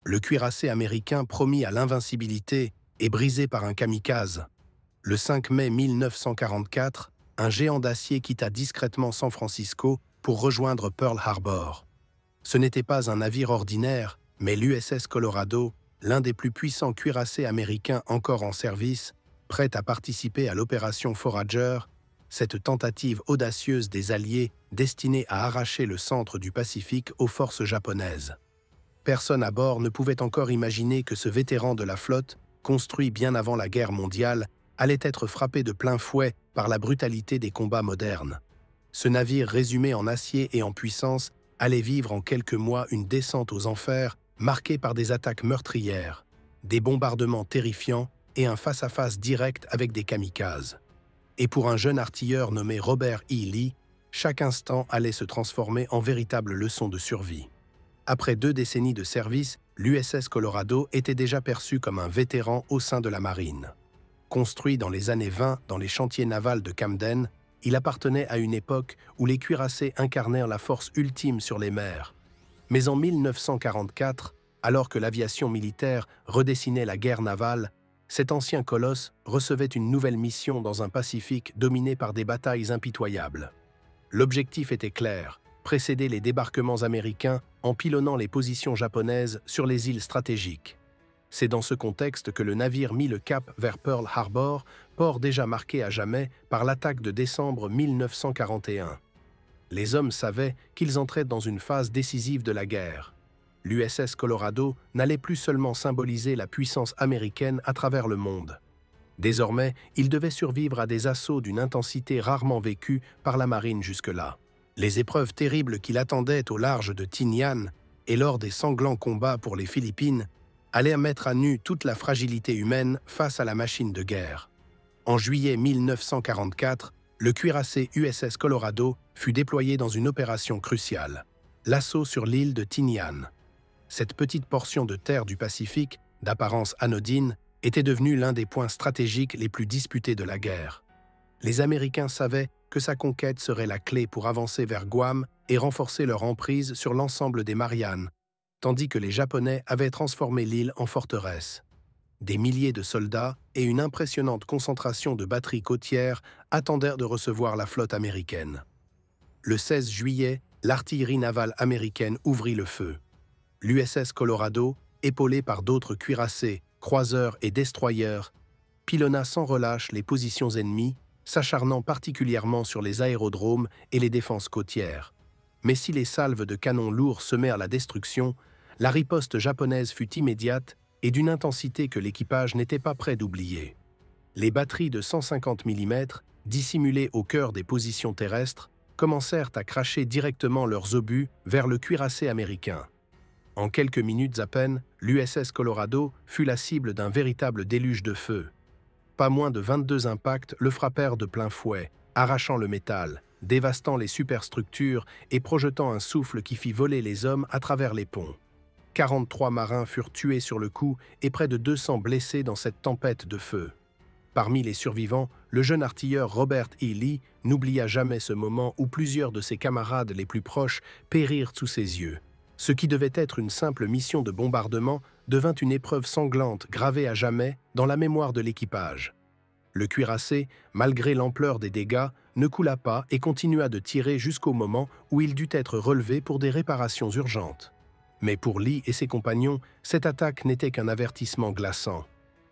Le cuirassé américain promis à l'invincibilité est brisé par un kamikaze. Le 5 mai 1944, un géant d'acier quitta discrètement San Francisco pour rejoindre Pearl Harbor. Ce n'était pas un navire ordinaire, mais l'USS Colorado, l'un des plus puissants cuirassés américains encore en service, prêt à participer à l'opération Forager, cette tentative audacieuse des Alliés destinée à arracher le centre du Pacifique aux forces japonaises. Personne à bord ne pouvait encore imaginer que ce vétéran de la flotte, construit bien avant la guerre mondiale, allait être frappé de plein fouet par la brutalité des combats modernes. Ce navire résumé en acier et en puissance allait vivre en quelques mois une descente aux enfers marquée par des attaques meurtrières, des bombardements terrifiants et un face-à-face direct avec des kamikazes. Et pour un jeune artilleur nommé Robert E. Lee, chaque instant allait se transformer en véritable leçon de survie. Après 2 décennies de service, l'USS Colorado était déjà perçu comme un vétéran au sein de la marine. Construit dans les années 20 dans les chantiers navals de Camden, il appartenait à une époque où les cuirassés incarnèrent la force ultime sur les mers. Mais en 1944, alors que l'aviation militaire redessinait la guerre navale, cet ancien colosse recevait une nouvelle mission dans un Pacifique dominé par des batailles impitoyables. L'objectif était clair, précéder les débarquements américains en pilonnant les positions japonaises sur les îles stratégiques. C'est dans ce contexte que le navire mit le cap vers Pearl Harbor, port déjà marqué à jamais par l'attaque de décembre 1941. Les hommes savaient qu'ils entraient dans une phase décisive de la guerre. L'USS Colorado n'allait plus seulement symboliser la puissance américaine à travers le monde. Désormais, il devait survivre à des assauts d'une intensité rarement vécue par la marine jusque-là. Les épreuves terribles qui l'attendaient au large de Tinian et lors des sanglants combats pour les Philippines allaient mettre à nu toute la fragilité humaine face à la machine de guerre. En juillet 1944, le cuirassé USS Colorado fut déployé dans une opération cruciale, l'assaut sur l'île de Tinian. Cette petite portion de terre du Pacifique, d'apparence anodine, était devenue l'un des points stratégiques les plus disputés de la guerre. Les Américains savaient que sa conquête serait la clé pour avancer vers Guam et renforcer leur emprise sur l'ensemble des Mariannes, tandis que les Japonais avaient transformé l'île en forteresse. Des milliers de soldats et une impressionnante concentration de batteries côtières attendèrent de recevoir la flotte américaine. Le 16 juillet, l'artillerie navale américaine ouvrit le feu. L'USS Colorado, épaulé par d'autres cuirassés, croiseurs et destroyers, pilonna sans relâche les positions ennemies, s'acharnant particulièrement sur les aérodromes et les défenses côtières. Mais si les salves de canons lourds semèrent la destruction, la riposte japonaise fut immédiate et d'une intensité que l'équipage n'était pas prêt d'oublier. Les batteries de 150 mm, dissimulées au cœur des positions terrestres, commencèrent à cracher directement leurs obus vers le cuirassé américain. En quelques minutes à peine, l'USS Colorado fut la cible d'un véritable déluge de feu. Pas moins de 22 impacts le frappèrent de plein fouet, arrachant le métal, dévastant les superstructures et projetant un souffle qui fit voler les hommes à travers les ponts. 43 marins furent tués sur le coup et près de 200 blessés dans cette tempête de feu. Parmi les survivants, le jeune artilleur Robert E. Lee n'oublia jamais ce moment où plusieurs de ses camarades les plus proches périrent sous ses yeux. Ce qui devait être une simple mission de bombardement devint une épreuve sanglante gravée à jamais dans la mémoire de l'équipage. Le cuirassé, malgré l'ampleur des dégâts, ne coula pas et continua de tirer jusqu'au moment où il dut être relevé pour des réparations urgentes. Mais pour Lee et ses compagnons, cette attaque n'était qu'un avertissement glaçant.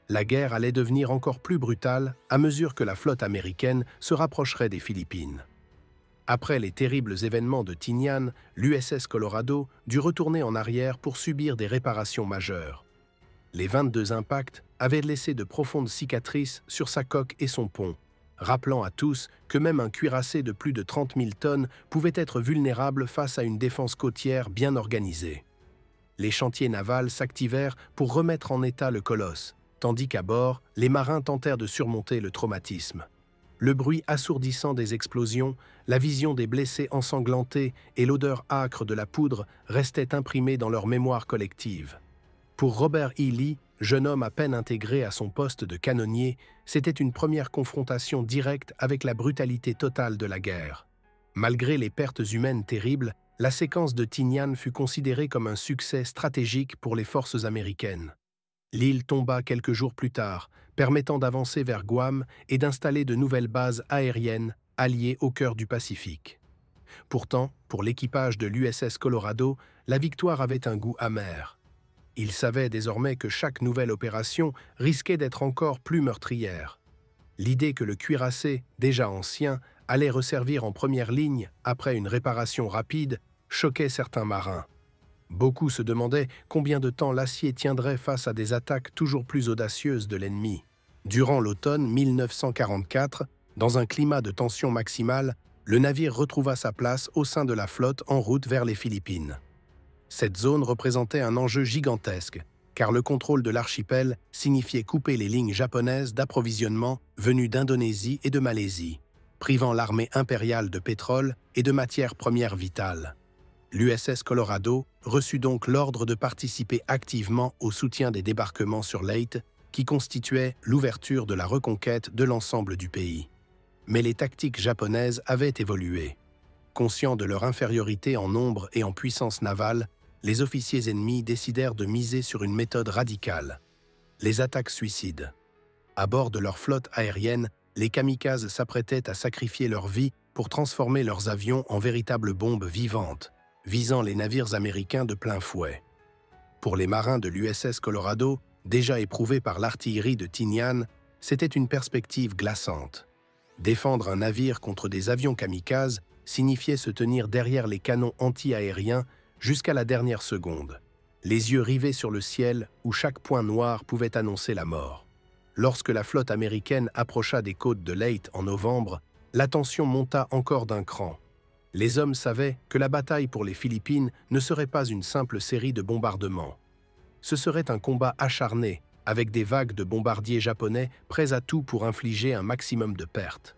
La guerre allait devenir encore plus brutale à mesure que la flotte américaine se rapprocherait des Philippines. Après les terribles événements de Tinian, l'USS Colorado dut retourner en arrière pour subir des réparations majeures. Les 22 impacts avaient laissé de profondes cicatrices sur sa coque et son pont, rappelant à tous que même un cuirassé de plus de 30 000 tonnes pouvait être vulnérable face à une défense côtière bien organisée. Les chantiers navals s'activèrent pour remettre en état le colosse, tandis qu'à bord, les marins tentèrent de surmonter le traumatisme. Le bruit assourdissant des explosions, la vision des blessés ensanglantés et l'odeur âcre de la poudre restaient imprimés dans leur mémoire collective. Pour Robert E. Lee, jeune homme à peine intégré à son poste de canonnier, c'était une première confrontation directe avec la brutalité totale de la guerre. Malgré les pertes humaines terribles, La séquence de Tinian fut considérée comme un succès stratégique pour les forces américaines. L'île tomba quelques jours plus tard, permettant d'avancer vers Guam et d'installer de nouvelles bases aériennes alliées au cœur du Pacifique. Pourtant, pour l'équipage de l'USS Colorado, la victoire avait un goût amer. Ils savaient désormais que chaque nouvelle opération risquait d'être encore plus meurtrière. L'idée que le cuirassé, déjà ancien, allait resservir en première ligne après une réparation rapide choquait certains marins. Beaucoup se demandaient combien de temps l'acier tiendrait face à des attaques toujours plus audacieuses de l'ennemi. Durant l'automne 1944, dans un climat de tension maximale, le navire retrouva sa place au sein de la flotte en route vers les Philippines. Cette zone représentait un enjeu gigantesque, car le contrôle de l'archipel signifiait couper les lignes japonaises d'approvisionnement venues d'Indonésie et de Malaisie, privant l'armée impériale de pétrole et de matières premières vitales. L'USS Colorado reçut donc l'ordre de participer activement au soutien des débarquements sur Leyte, qui constituait l'ouverture de la reconquête de l'ensemble du pays. Mais les tactiques japonaises avaient évolué. Conscients de leur infériorité en nombre et en puissance navale, les officiers ennemis décidèrent de miser sur une méthode radicale: les attaques suicides. À bord de leur flotte aérienne, les kamikazes s'apprêtaient à sacrifier leur vie pour transformer leurs avions en véritables bombes vivantes, visant les navires américains de plein fouet. Pour les marins de l'USS Colorado, déjà éprouvés par l'artillerie de Tinian, c'était une perspective glaçante. Défendre un navire contre des avions kamikazes signifiait se tenir derrière les canons anti-aériens jusqu'à la dernière seconde, les yeux rivés sur le ciel où chaque point noir pouvait annoncer la mort. Lorsque la flotte américaine approcha des côtes de Leyte en novembre, la tension monta encore d'un cran. Les hommes savaient que la bataille pour les Philippines ne serait pas une simple série de bombardements. Ce serait un combat acharné, avec des vagues de bombardiers japonais prêts à tout pour infliger un maximum de pertes.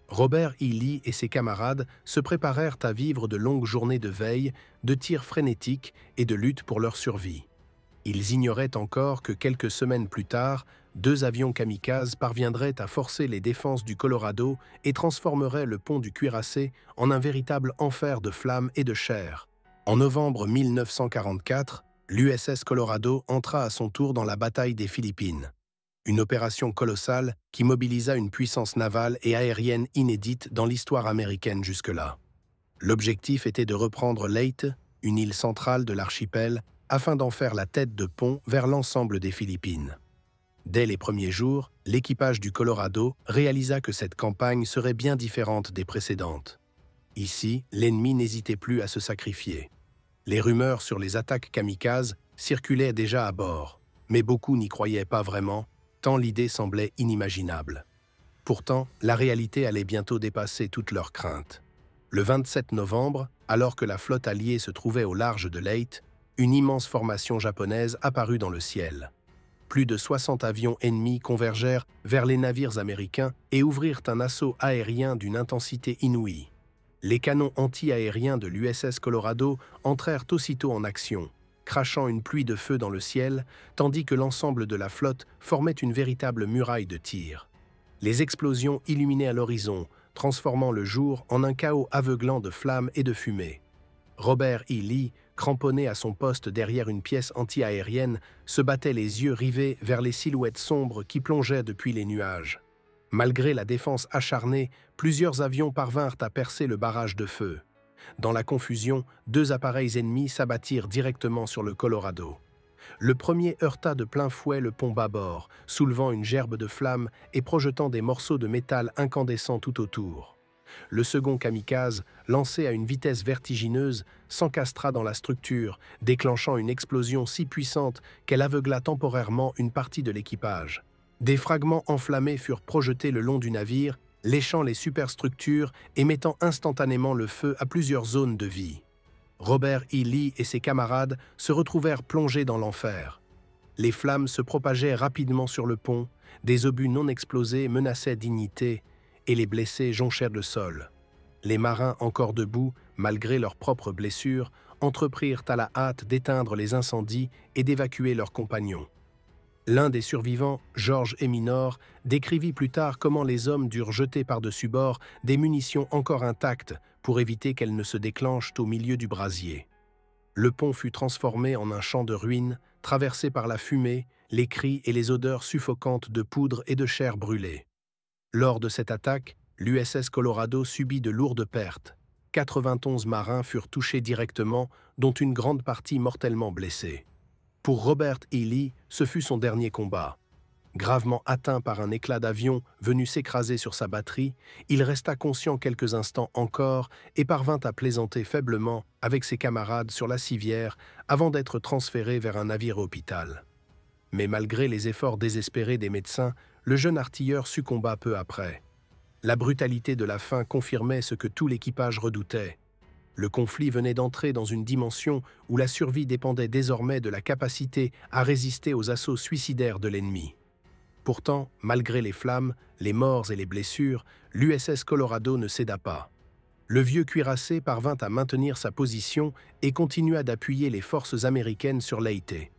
Robert E. Lee et ses camarades se préparèrent à vivre de longues journées de veille, de tirs frénétiques et de lutte pour leur survie. Ils ignoraient encore que quelques semaines plus tard, 2 avions kamikazes parviendraient à forcer les défenses du Colorado et transformeraient le pont du Cuirassé en un véritable enfer de flammes et de chair. En novembre 1944, l'USS Colorado entra à son tour dans la bataille des Philippines. Une opération colossale qui mobilisa une puissance navale et aérienne inédite dans l'histoire américaine jusque-là. L'objectif était de reprendre Leyte, une île centrale de l'archipel, afin d'en faire la tête de pont vers l'ensemble des Philippines. Dès les premiers jours, l'équipage du Colorado réalisa que cette campagne serait bien différente des précédentes. Ici, l'ennemi n'hésitait plus à se sacrifier. Les rumeurs sur les attaques kamikazes circulaient déjà à bord, mais beaucoup n'y croyaient pas vraiment, tant l'idée semblait inimaginable. Pourtant, la réalité allait bientôt dépasser toutes leurs craintes. Le 27 novembre, alors que la flotte alliée se trouvait au large de Leyte, une immense formation japonaise apparut dans le ciel. Plus de 60 avions ennemis convergèrent vers les navires américains et ouvrirent un assaut aérien d'une intensité inouïe. Les canons anti-aériens de l'USS Colorado entrèrent aussitôt en action, crachant une pluie de feu dans le ciel, tandis que l'ensemble de la flotte formait une véritable muraille de tir. Les explosions illuminaient à l'horizon, transformant le jour en un chaos aveuglant de flammes et de fumée. Robert E. Lee, cramponné à son poste derrière une pièce anti-aérienne, se battait les yeux rivés vers les silhouettes sombres qui plongeaient depuis les nuages. Malgré la défense acharnée, plusieurs avions parvinrent à percer le barrage de feu. Dans la confusion, 2 appareils ennemis s'abattirent directement sur le Colorado. Le premier heurta de plein fouet le pont bâbord, soulevant une gerbe de flammes et projetant des morceaux de métal incandescents tout autour. Le second kamikaze, lancé à une vitesse vertigineuse, s'encastra dans la structure, déclenchant une explosion si puissante qu'elle aveugla temporairement une partie de l'équipage. Des fragments enflammés furent projetés le long du navire, léchant les superstructures et mettant instantanément le feu à plusieurs zones de vie. Robert E. Lee et ses camarades se retrouvèrent plongés dans l'enfer. Les flammes se propageaient rapidement sur le pont, des obus non explosés menaçaient dignité, et les blessés jonchèrent le sol. Les marins encore debout, malgré leurs propres blessures, entreprirent à la hâte d'éteindre les incendies et d'évacuer leurs compagnons. L'un des survivants, George Eminor, décrivit plus tard comment les hommes durent jeter par-dessus bord des munitions encore intactes pour éviter qu'elles ne se déclenchent au milieu du brasier. Le pont fut transformé en un champ de ruines, traversé par la fumée, les cris et les odeurs suffocantes de poudre et de chair brûlée. Lors de cette attaque, l'USS Colorado subit de lourdes pertes. 91 marins furent touchés directement, dont une grande partie mortellement blessée. Pour Robert E. Lee, ce fut son dernier combat. Gravement atteint par un éclat d'avion venu s'écraser sur sa batterie, il resta conscient quelques instants encore et parvint à plaisanter faiblement avec ses camarades sur la civière avant d'être transféré vers un navire hôpital. Mais malgré les efforts désespérés des médecins, le jeune artilleur succomba peu après. La brutalité de la fin confirmait ce que tout l'équipage redoutait. Le conflit venait d'entrer dans une dimension où la survie dépendait désormais de la capacité à résister aux assauts suicidaires de l'ennemi. Pourtant, malgré les flammes, les morts et les blessures, l'USS Colorado ne céda pas. Le vieux cuirassé parvint à maintenir sa position et continua d'appuyer les forces américaines sur Leyte.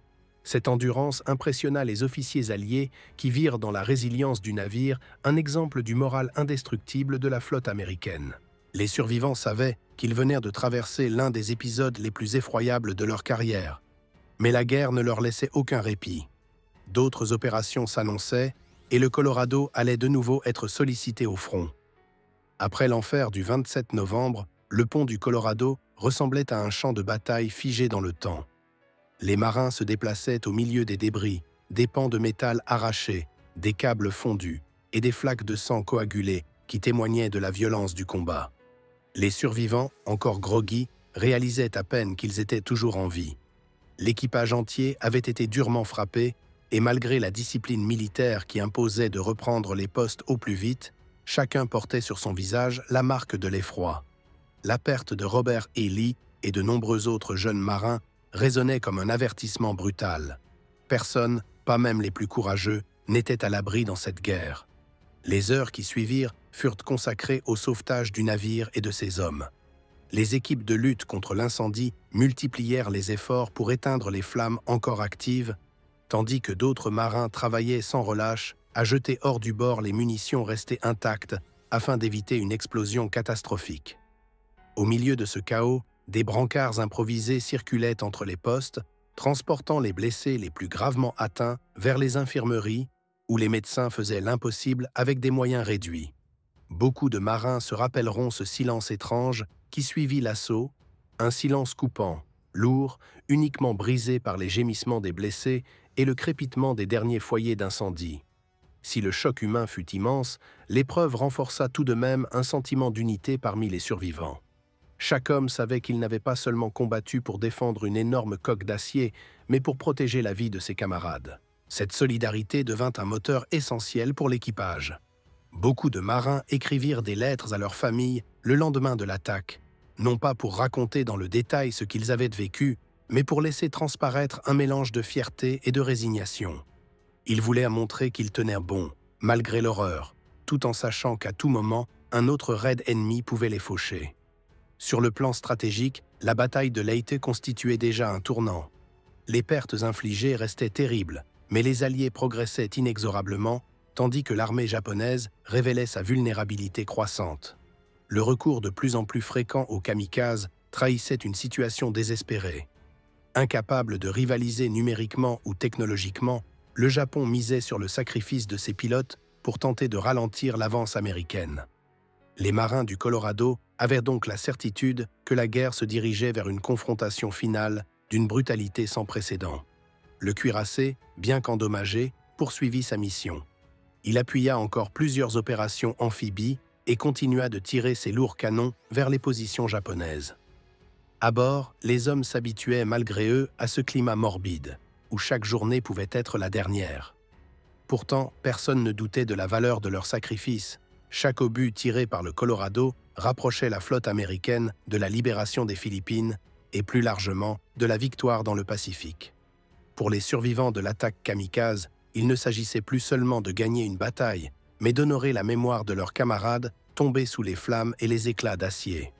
Cette endurance impressionna les officiers alliés qui virent dans la résilience du navire un exemple du moral indestructible de la flotte américaine. Les survivants savaient qu'ils venaient de traverser l'un des épisodes les plus effroyables de leur carrière. Mais la guerre ne leur laissait aucun répit. D'autres opérations s'annonçaient et le Colorado allait de nouveau être sollicité au front. Après l'enfer du 27 novembre, le pont du Colorado ressemblait à un champ de bataille figé dans le temps. Les marins se déplaçaient au milieu des débris, des pans de métal arrachés, des câbles fondus et des flaques de sang coagulées qui témoignaient de la violence du combat. Les survivants, encore groggy, réalisaient à peine qu'ils étaient toujours en vie. L'équipage entier avait été durement frappé et malgré la discipline militaire qui imposait de reprendre les postes au plus vite, chacun portait sur son visage la marque de l'effroi. La perte de Robert E. Lee et de nombreux autres jeunes marins résonnait comme un avertissement brutal. Personne, pas même les plus courageux, n'était à l'abri dans cette guerre. Les heures qui suivirent furent consacrées au sauvetage du navire et de ses hommes. Les équipes de lutte contre l'incendie multiplièrent les efforts pour éteindre les flammes encore actives, tandis que d'autres marins travaillaient sans relâche à jeter hors du bord les munitions restées intactes afin d'éviter une explosion catastrophique. Au milieu de ce chaos, des brancards improvisés circulaient entre les postes, transportant les blessés les plus gravement atteints vers les infirmeries, où les médecins faisaient l'impossible avec des moyens réduits. Beaucoup de marins se rappelleront ce silence étrange qui suivit l'assaut, un silence coupant, lourd, uniquement brisé par les gémissements des blessés et le crépitement des derniers foyers d'incendie. Si le choc humain fut immense, l'épreuve renforça tout de même un sentiment d'unité parmi les survivants. Chaque homme savait qu'il n'avait pas seulement combattu pour défendre une énorme coque d'acier, mais pour protéger la vie de ses camarades. Cette solidarité devint un moteur essentiel pour l'équipage. Beaucoup de marins écrivirent des lettres à leurs familles le lendemain de l'attaque, non pas pour raconter dans le détail ce qu'ils avaient vécu, mais pour laisser transparaître un mélange de fierté et de résignation. Ils voulaient montrer qu'ils tenaient bon, malgré l'horreur, tout en sachant qu'à tout moment, un autre raid ennemi pouvait les faucher. Sur le plan stratégique, la bataille de Leyte constituait déjà un tournant. Les pertes infligées restaient terribles, mais les Alliés progressaient inexorablement, tandis que l'armée japonaise révélait sa vulnérabilité croissante. Le recours de plus en plus fréquent aux kamikazes trahissait une situation désespérée. Incapable de rivaliser numériquement ou technologiquement, le Japon misait sur le sacrifice de ses pilotes pour tenter de ralentir l'avance américaine. Les marins du Colorado avaient donc la certitude que la guerre se dirigeait vers une confrontation finale d'une brutalité sans précédent. Le cuirassé, bien qu'endommagé, poursuivit sa mission. Il appuya encore plusieurs opérations amphibies et continua de tirer ses lourds canons vers les positions japonaises. À bord, les hommes s'habituaient malgré eux à ce climat morbide, où chaque journée pouvait être la dernière. Pourtant, personne ne doutait de la valeur de leur sacrifice. Chaque obus tiré par le Colorado rapprochait la flotte américaine de la libération des Philippines et plus largement de la victoire dans le Pacifique. Pour les survivants de l'attaque kamikaze, il ne s'agissait plus seulement de gagner une bataille, mais d'honorer la mémoire de leurs camarades tombés sous les flammes et les éclats d'acier.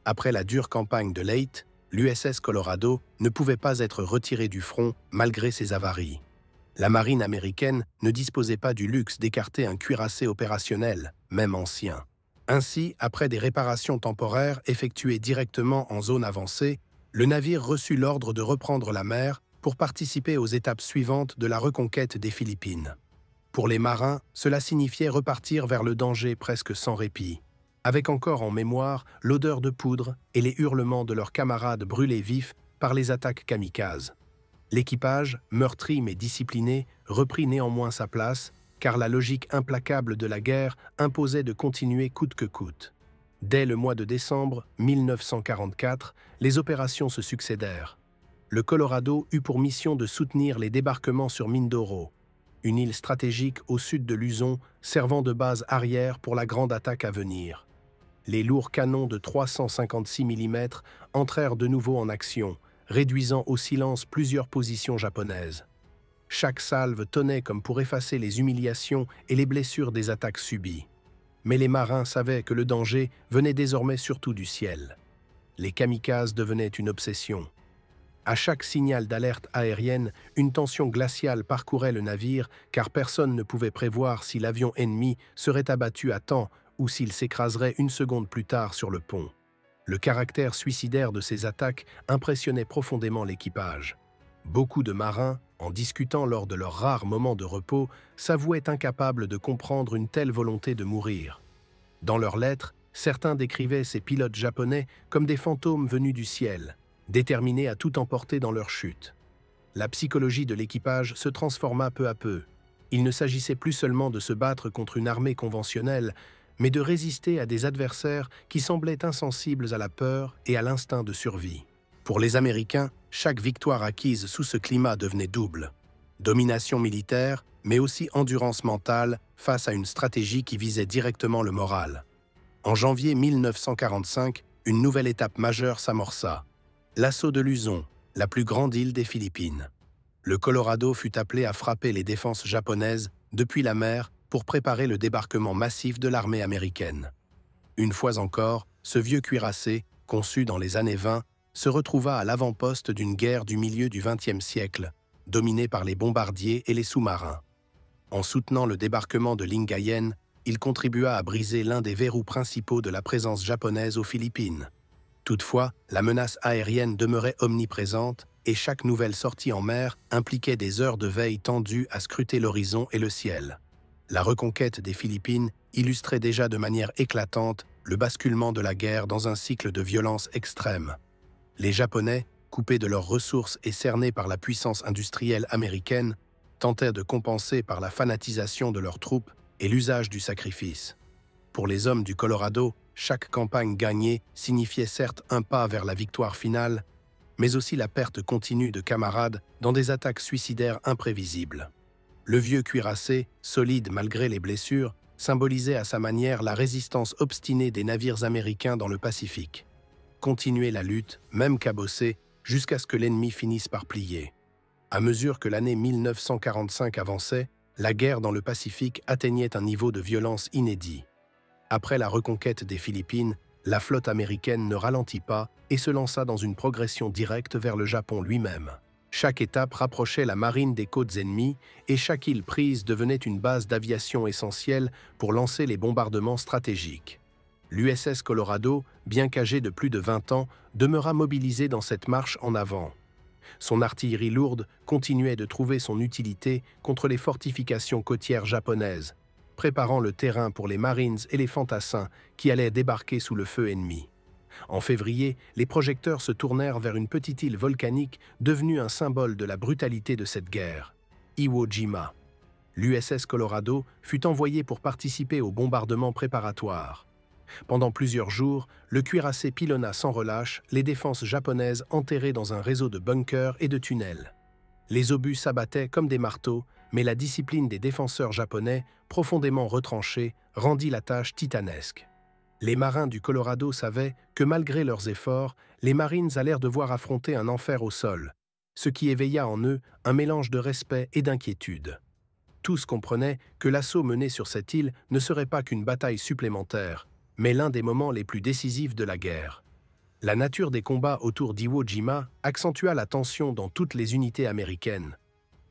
Après la dure campagne de Leyte, l'USS Colorado ne pouvait pas être retirée du front malgré ses avaries. La marine américaine ne disposait pas du luxe d'écarter un cuirassé opérationnel, même ancien. Ainsi, après des réparations temporaires effectuées directement en zone avancée, le navire reçut l'ordre de reprendre la mer pour participer aux étapes suivantes de la reconquête des Philippines. Pour les marins, cela signifiait repartir vers le danger presque sans répit, avec encore en mémoire l'odeur de poudre et les hurlements de leurs camarades brûlés vifs par les attaques kamikazes. L'équipage, meurtri mais discipliné, reprit néanmoins sa place, car la logique implacable de la guerre imposait de continuer coûte que coûte. Dès le mois de décembre 1944, les opérations se succédèrent. Le Colorado eut pour mission de soutenir les débarquements sur Mindoro, une île stratégique au sud de Luzon servant de base arrière pour la grande attaque à venir. Les lourds canons de 356 mm entrèrent de nouveau en action, réduisant au silence plusieurs positions japonaises. Chaque salve tonnait comme pour effacer les humiliations et les blessures des attaques subies. Mais les marins savaient que le danger venait désormais surtout du ciel. Les kamikazes devenaient une obsession. À chaque signal d'alerte aérienne, une tension glaciale parcourait le navire car personne ne pouvait prévoir si l'avion ennemi serait abattu à temps ou s'il s'écraserait une seconde plus tard sur le pont. Le caractère suicidaire de ces attaques impressionnait profondément l'équipage. Beaucoup de marins, en discutant lors de leurs rares moments de repos, s'avouaient incapables de comprendre une telle volonté de mourir. Dans leurs lettres, certains décrivaient ces pilotes japonais comme des fantômes venus du ciel, déterminés à tout emporter dans leur chute. La psychologie de l'équipage se transforma peu à peu. Il ne s'agissait plus seulement de se battre contre une armée conventionnelle, mais de résister à des adversaires qui semblaient insensibles à la peur et à l'instinct de survie. Pour les Américains, chaque victoire acquise sous ce climat devenait double. Domination militaire, mais aussi endurance mentale face à une stratégie qui visait directement le moral. En janvier 1945, une nouvelle étape majeure s'amorça. L'assaut de Luzon, la plus grande île des Philippines. Le Colorado fut appelé à frapper les défenses japonaises depuis la mer pour préparer le débarquement massif de l'armée américaine. Une fois encore, ce vieux cuirassé, conçu dans les années 20, se retrouva à l'avant-poste d'une guerre du milieu du XXe siècle, dominée par les bombardiers et les sous-marins. En soutenant le débarquement de Lingayen, il contribua à briser l'un des verrous principaux de la présence japonaise aux Philippines. Toutefois, la menace aérienne demeurait omniprésente et chaque nouvelle sortie en mer impliquait des heures de veille tendues à scruter l'horizon et le ciel. La reconquête des Philippines illustrait déjà de manière éclatante le basculement de la guerre dans un cycle de violence extrême. Les Japonais, coupés de leurs ressources et cernés par la puissance industrielle américaine, tentaient de compenser par la fanatisation de leurs troupes et l'usage du sacrifice. Pour les hommes du Colorado, chaque campagne gagnée signifiait certes un pas vers la victoire finale, mais aussi la perte continue de camarades dans des attaques suicidaires imprévisibles. Le vieux cuirassé, solide malgré les blessures, symbolisait à sa manière la résistance obstinée des navires américains dans le Pacifique. Continuer la lutte, même cabossée, jusqu'à ce que l'ennemi finisse par plier. À mesure que l'année 1945 avançait, la guerre dans le Pacifique atteignait un niveau de violence inédit. Après la reconquête des Philippines, la flotte américaine ne ralentit pas et se lança dans une progression directe vers le Japon lui-même. Chaque étape rapprochait la marine des côtes ennemies et chaque île prise devenait une base d'aviation essentielle pour lancer les bombardements stratégiques. L'USS Colorado, bien qu'âgé de plus de 20 ans, demeura mobilisé dans cette marche en avant. Son artillerie lourde continuait de trouver son utilité contre les fortifications côtières japonaises, préparant le terrain pour les Marines et les fantassins qui allaient débarquer sous le feu ennemi. En février, les projecteurs se tournèrent vers une petite île volcanique devenue un symbole de la brutalité de cette guerre, Iwo Jima. L'USS Colorado fut envoyé pour participer aux bombardements préparatoires. Pendant plusieurs jours, le cuirassé pilonna sans relâche les défenses japonaises enterrées dans un réseau de bunkers et de tunnels. Les obus s'abattaient comme des marteaux, mais la discipline des défenseurs japonais, profondément retranchés, rendit la tâche titanesque. Les marins du Colorado savaient que malgré leurs efforts, les Marines allèrent devoir affronter un enfer au sol, ce qui éveilla en eux un mélange de respect et d'inquiétude. Tous comprenaient que l'assaut mené sur cette île ne serait pas qu'une bataille supplémentaire, mais l'un des moments les plus décisifs de la guerre. La nature des combats autour d'Iwo Jima accentua la tension dans toutes les unités américaines.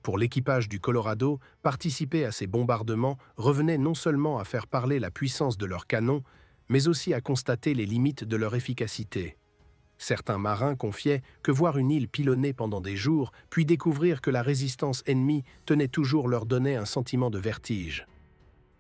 Pour l'équipage du Colorado, participer à ces bombardements revenait non seulement à faire parler la puissance de leurs canons, mais aussi à constater les limites de leur efficacité. Certains marins confiaient que voir une île pilonnée pendant des jours, puis découvrir que la résistance ennemie tenait toujours leur donnait un sentiment de vertige.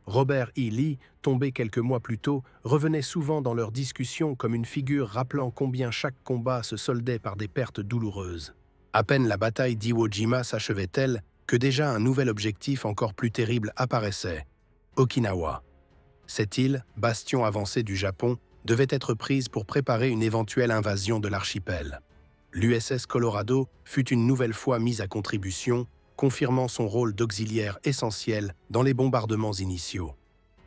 Robert E. Lee, tombé quelques mois plus tôt, revenait souvent dans leurs discussions comme une figure rappelant combien chaque combat se soldait par des pertes douloureuses. À peine la bataille d'Iwo Jima s'achevait-elle que déjà un nouvel objectif encore plus terrible apparaissait, Okinawa. Cette île, bastion avancé du Japon, devait être prise pour préparer une éventuelle invasion de l'archipel. L'USS Colorado fut une nouvelle fois mise à contribution, confirmant son rôle d'auxiliaire essentiel dans les bombardements initiaux.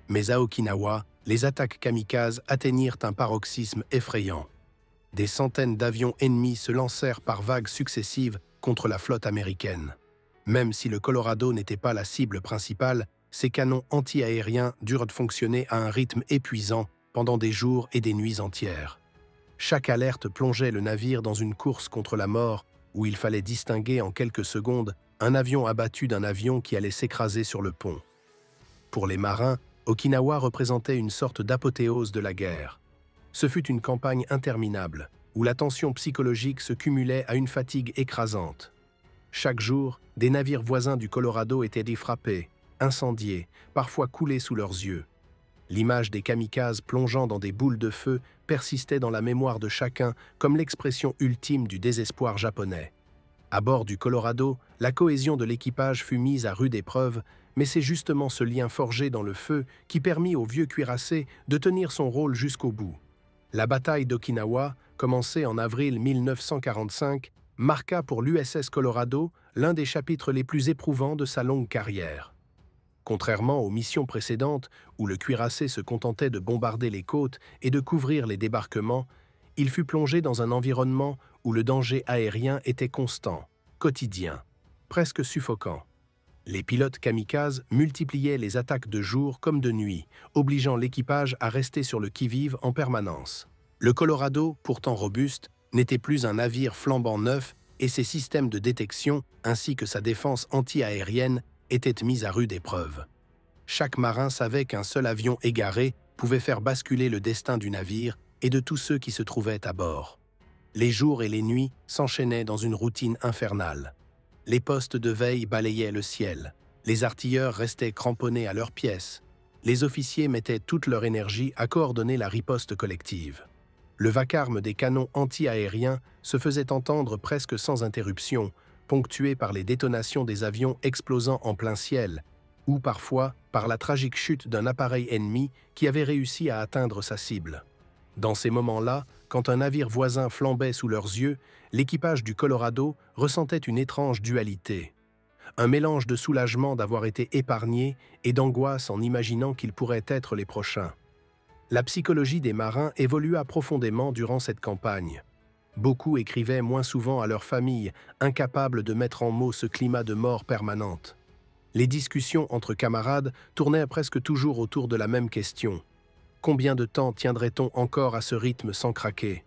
Mais à Okinawa, les attaques kamikazes atteignirent un paroxysme effrayant. Des centaines d'avions ennemis se lancèrent par vagues successives contre la flotte américaine. Même si le Colorado n'était pas la cible principale, ses canons anti-aériens durent fonctionner à un rythme épuisant pendant des jours et des nuits entières. Chaque alerte plongeait le navire dans une course contre la mort où il fallait distinguer en quelques secondes un avion abattu d'un avion qui allait s'écraser sur le pont. Pour les marins, Okinawa représentait une sorte d'apothéose de la guerre. Ce fut une campagne interminable, où la tension psychologique se cumulait à une fatigue écrasante. Chaque jour, des navires voisins du Colorado étaient défrappés, incendiés, parfois coulés sous leurs yeux. L'image des kamikazes plongeant dans des boules de feu persistait dans la mémoire de chacun comme l'expression ultime du désespoir japonais. À bord du Colorado, la cohésion de l'équipage fut mise à rude épreuve, mais c'est justement ce lien forgé dans le feu qui permit au vieux cuirassé de tenir son rôle jusqu'au bout. La bataille d'Okinawa, commencée en avril 1945, marqua pour l'USS Colorado l'un des chapitres les plus éprouvants de sa longue carrière. Contrairement aux missions précédentes, où le cuirassé se contentait de bombarder les côtes et de couvrir les débarquements, il fut plongé dans un environnement où le danger aérien était constant, quotidien, presque suffocant. Les pilotes kamikazes multipliaient les attaques de jour comme de nuit, obligeant l'équipage à rester sur le qui-vive en permanence. Le Colorado, pourtant robuste, n'était plus un navire flambant neuf et ses systèmes de détection ainsi que sa défense anti-aérienne étaient mis à rude épreuve. Chaque marin savait qu'un seul avion égaré pouvait faire basculer le destin du navire et de tous ceux qui se trouvaient à bord. Les jours et les nuits s'enchaînaient dans une routine infernale. Les postes de veille balayaient le ciel. Les artilleurs restaient cramponnés à leurs pièces. Les officiers mettaient toute leur énergie à coordonner la riposte collective. Le vacarme des canons anti-aériens se faisait entendre presque sans interruption, ponctué par les détonations des avions explosant en plein ciel, ou parfois par la tragique chute d'un appareil ennemi qui avait réussi à atteindre sa cible. Dans ces moments-là, quand un navire voisin flambait sous leurs yeux, l'équipage du Colorado ressentait une étrange dualité. Un mélange de soulagement d'avoir été épargné et d'angoisse en imaginant qu'ils pourraient être les prochains. La psychologie des marins évolua profondément durant cette campagne. Beaucoup écrivaient moins souvent à leurs familles, incapables de mettre en mots ce climat de mort permanente. Les discussions entre camarades tournaient presque toujours autour de la même question. Combien de temps tiendrait-on encore à ce rythme sans craquer?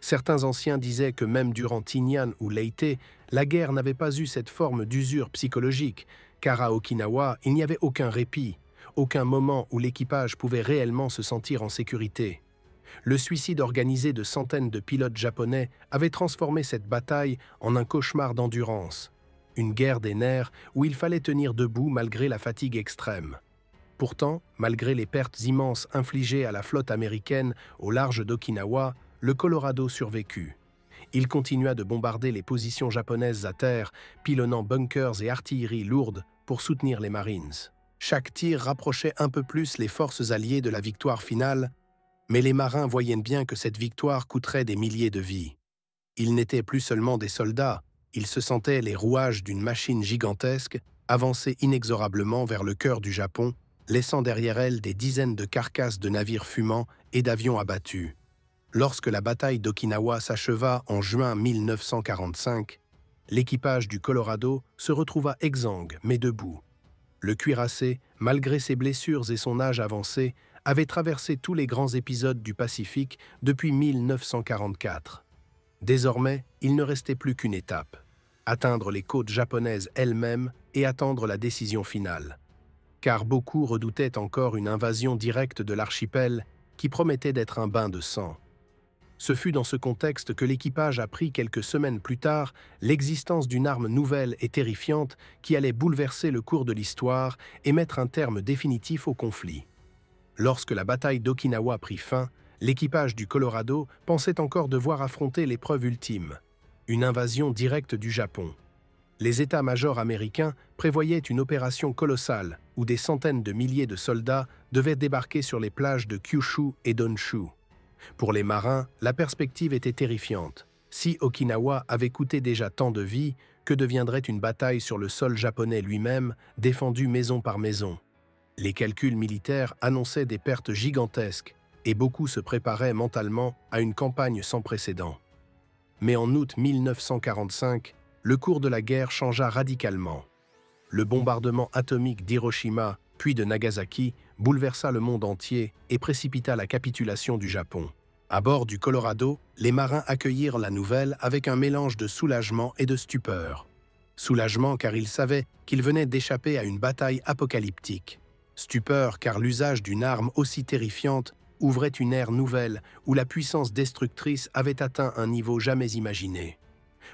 Certains anciens disaient que même durant Tinian ou Leyte, la guerre n'avait pas eu cette forme d'usure psychologique, car à Okinawa, il n'y avait aucun répit, aucun moment où l'équipage pouvait réellement se sentir en sécurité. Le suicide organisé de centaines de pilotes japonais avait transformé cette bataille en un cauchemar d'endurance, une guerre des nerfs où il fallait tenir debout malgré la fatigue extrême. Pourtant, malgré les pertes immenses infligées à la flotte américaine au large d'Okinawa, le Colorado survécut. Il continua de bombarder les positions japonaises à terre, pilonnant bunkers et artillerie lourde pour soutenir les Marines. Chaque tir rapprochait un peu plus les forces alliées de la victoire finale, mais les marins voyaient bien que cette victoire coûterait des milliers de vies. Ils n'étaient plus seulement des soldats, ils se sentaient les rouages d'une machine gigantesque, avancée inexorablement vers le cœur du Japon, laissant derrière elle des dizaines de carcasses de navires fumants et d'avions abattus. Lorsque la bataille d'Okinawa s'acheva en juin 1945, l'équipage du Colorado se retrouva exsangue mais debout. Le cuirassé, malgré ses blessures et son âge avancé, avait traversé tous les grands épisodes du Pacifique depuis 1944. Désormais, il ne restait plus qu'une étape, atteindre les côtes japonaises elles-mêmes et attendre la décision finale. Car beaucoup redoutaient encore une invasion directe de l'archipel qui promettait d'être un bain de sang. Ce fut dans ce contexte que l'équipage apprit quelques semaines plus tard l'existence d'une arme nouvelle et terrifiante qui allait bouleverser le cours de l'histoire et mettre un terme définitif au conflit. Lorsque la bataille d'Okinawa prit fin, l'équipage du Colorado pensait encore devoir affronter l'épreuve ultime, une invasion directe du Japon. Les états-majors américains prévoyaient une opération colossale où des centaines de milliers de soldats devaient débarquer sur les plages de Kyushu et d'Honshu. Pour les marins, la perspective était terrifiante. Si Okinawa avait coûté déjà tant de vies, que deviendrait une bataille sur le sol japonais lui-même, défendu maison par maison? Les calculs militaires annonçaient des pertes gigantesques, et beaucoup se préparaient mentalement à une campagne sans précédent. Mais en août 1945, le cours de la guerre changea radicalement. Le bombardement atomique d'Hiroshima, puis de Nagasaki, bouleversa le monde entier et précipita la capitulation du Japon. À bord du Colorado, les marins accueillirent la nouvelle avec un mélange de soulagement et de stupeur. Soulagement car ils savaient qu'ils venaient d'échapper à une bataille apocalyptique. Stupeur car l'usage d'une arme aussi terrifiante ouvrait une ère nouvelle où la puissance destructrice avait atteint un niveau jamais imaginé.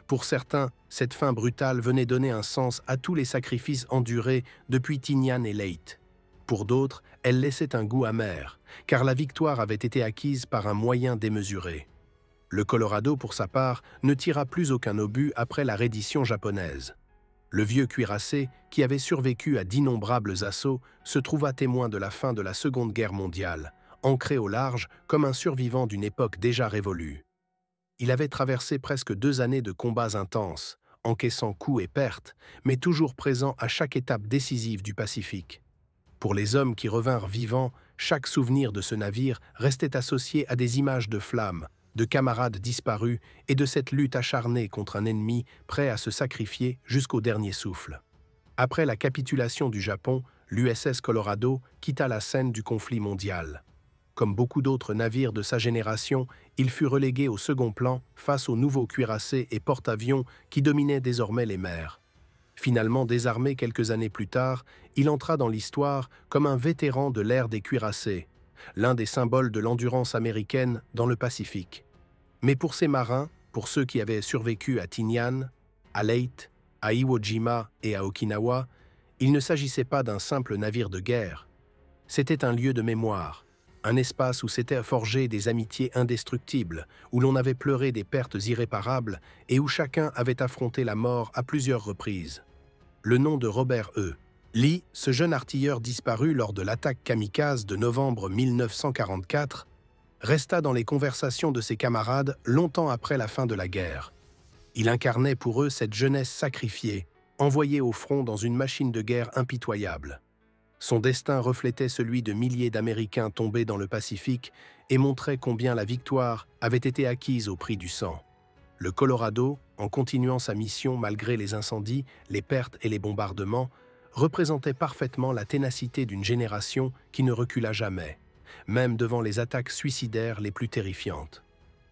Pour certains, cette fin brutale venait donner un sens à tous les sacrifices endurés depuis Tinian et Leyte. Pour d'autres, elle laissait un goût amer, car la victoire avait été acquise par un moyen démesuré. Le Colorado, pour sa part, ne tira plus aucun obus après la reddition japonaise. Le vieux cuirassé, qui avait survécu à d'innombrables assauts, se trouva témoin de la fin de la Seconde Guerre mondiale, ancré au large comme un survivant d'une époque déjà révolue. Il avait traversé presque 2 années de combats intenses, encaissant coups et pertes, mais toujours présent à chaque étape décisive du Pacifique. Pour les hommes qui revinrent vivants, chaque souvenir de ce navire restait associé à des images de flammes, de camarades disparus et de cette lutte acharnée contre un ennemi prêt à se sacrifier jusqu'au dernier souffle. Après la capitulation du Japon, l'USS Colorado quitta la scène du conflit mondial. Comme beaucoup d'autres navires de sa génération, il fut relégué au second plan face aux nouveaux cuirassés et porte-avions qui dominaient désormais les mers. Finalement désarmé quelques années plus tard, il entra dans l'histoire comme un vétéran de l'ère des cuirassés, l'un des symboles de l'endurance américaine dans le Pacifique. Mais pour ces marins, pour ceux qui avaient survécu à Tinian, à Leyte, à Iwo Jima et à Okinawa, il ne s'agissait pas d'un simple navire de guerre. C'était un lieu de mémoire, un espace où s'étaient forgées des amitiés indestructibles, où l'on avait pleuré des pertes irréparables et où chacun avait affronté la mort à plusieurs reprises. Le nom de Robert E. Lee, ce jeune artilleur disparu lors de l'attaque kamikaze de novembre 1944, resta dans les conversations de ses camarades longtemps après la fin de la guerre. Il incarnait pour eux cette jeunesse sacrifiée, envoyée au front dans une machine de guerre impitoyable. Son destin reflétait celui de milliers d'Américains tombés dans le Pacifique et montrait combien la victoire avait été acquise au prix du sang. Le Colorado, en continuant sa mission malgré les incendies, les pertes et les bombardements, représentait parfaitement la ténacité d'une génération qui ne recula jamais, même devant les attaques suicidaires les plus terrifiantes.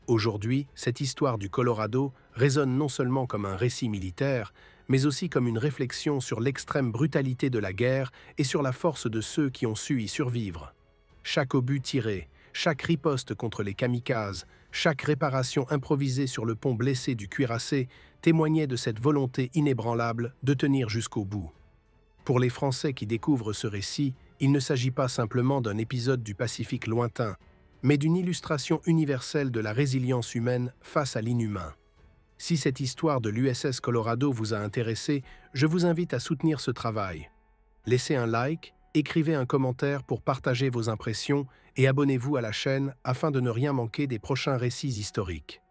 Aujourd'hui, cette histoire du Colorado résonne non seulement comme un récit militaire, mais aussi comme une réflexion sur l'extrême brutalité de la guerre et sur la force de ceux qui ont su y survivre. Chaque obus tiré, chaque riposte contre les kamikazes, chaque réparation improvisée sur le pont blessé du cuirassé témoignait de cette volonté inébranlable de tenir jusqu'au bout. Pour les Français qui découvrent ce récit, il ne s'agit pas simplement d'un épisode du Pacifique lointain, mais d'une illustration universelle de la résilience humaine face à l'inhumain. Si cette histoire de l'USS Colorado vous a intéressé, je vous invite à soutenir ce travail. Laissez un like, écrivez un commentaire pour partager vos impressions et abonnez-vous à la chaîne afin de ne rien manquer des prochains récits historiques.